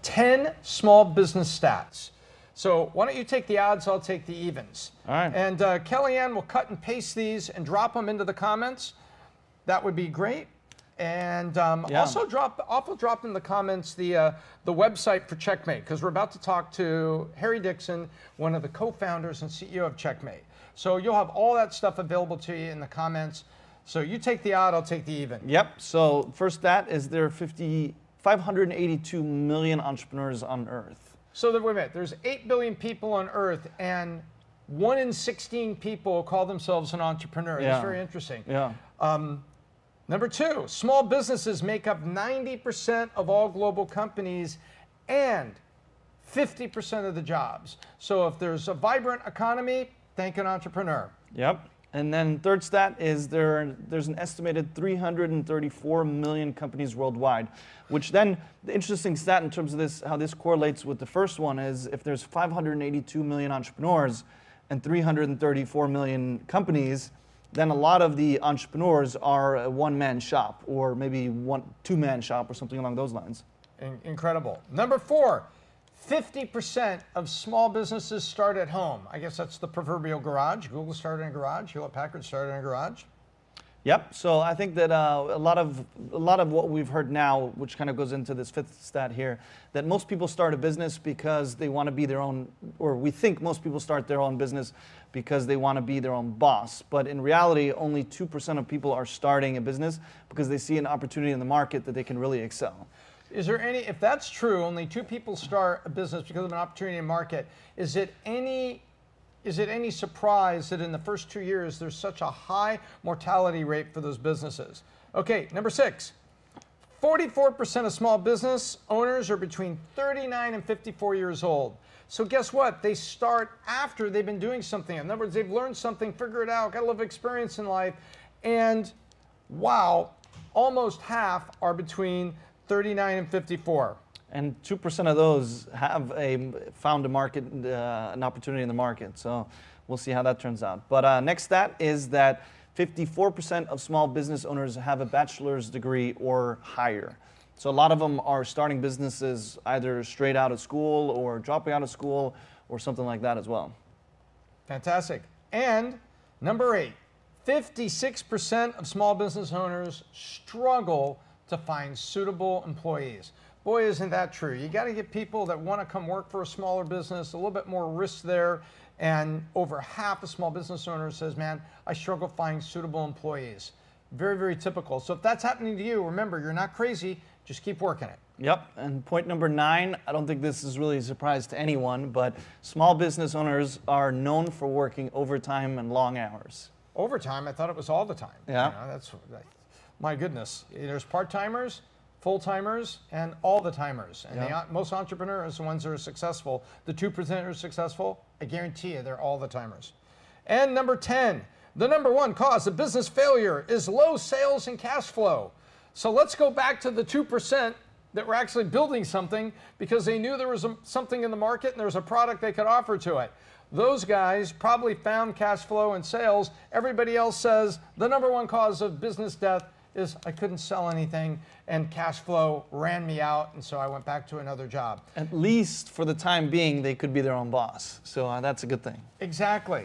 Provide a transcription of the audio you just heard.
10 small business stats. So why don't you take the odds, I'll take the evens. All right. And Kellyanne will cut and paste these and drop them into the comments. That would be great. And also drop in the comments the website for Checkmate, because we're about to talk to Harry Dixon, one of the co-founders and CEO of Checkmate. So you'll have all that stuff available to you in the comments. So you take the odd, I'll take the even. Yep. So first stat is there are 582 million entrepreneurs on Earth. So wait a minute, there's 8 billion people on Earth, and 1 in 16 people call themselves an entrepreneur. Yeah. That's very interesting. Yeah. Number 2, small businesses make up 90% of all global companies and 50% of the jobs. So if there's a vibrant economy, thank an entrepreneur. Yep. And then third stat is there's an estimated 334 million companies worldwide, which then the interesting stat in terms of this, how this correlates with the first one is if there's 582 million entrepreneurs and 334 million companies, then a lot of the entrepreneurs are a one-man shop or maybe two-man shop or something along those lines. Incredible. Number 4, 50% of small businesses start at home. I guess that's the proverbial garage. Google started in a garage. Hewlett-Packard started in a garage. Yep. So I think that a lot of what we've heard now, which kind of goes into this fifth stat here, that most people start a business because they want to be their own, or we think most people start their own business because they want to be their own boss. But in reality, only 2% of people are starting a business because they see an opportunity in the market that they can really excel. Is there any, if that's true, only 2 people start a business because of an opportunity in the market, is it any surprise that in the first 2 years there's such a high mortality rate for those businesses? Okay, number 6, 44% of small business owners are between 39 and 54 years old. So guess what? They start after they've been doing something. In other words, they've learned something, figured it out, got a little experience in life, and wow, almost half are between 39 and 54. And 2% of those have found a market, an opportunity in the market. So we'll see how that turns out. But next stat is that 54% of small business owners have a bachelor's degree or higher. So a lot of them are starting businesses either straight out of school or dropping out of school or something like that as well. Fantastic. And number 8, 56% of small business owners struggle to find suitable employees. Boy, isn't that true. You got to get people that want to come work for a smaller business, a little bit more risk there. And over half of small business owners says, man, I struggle finding suitable employees. Very, very typical. So if that's happening to you, remember, you're not crazy. Just keep working it. Yep. And point number 9, I don't think this is really a surprise to anyone, but small business owners are known for working overtime and long hours. Overtime? I thought it was all the time. Yeah. You know, that's, my goodness. There's part-timers, full-timers, and all the timers. And most entrepreneurs, the ones that are successful, the 2% that are successful, I guarantee you they're all the timers. And number 10, the number 1 cause of business failure is low sales and cash flow. So let's go back to the 2% that were actually building something because they knew there was something in the market and there was a product they could offer to it. Those guys probably found cash flow and sales. Everybody else says the number 1 cause of business death is I couldn't sell anything and cash flow ran me out, and so I went back to another job. At least for the time being, they could be their own boss. So that's a good thing. Exactly.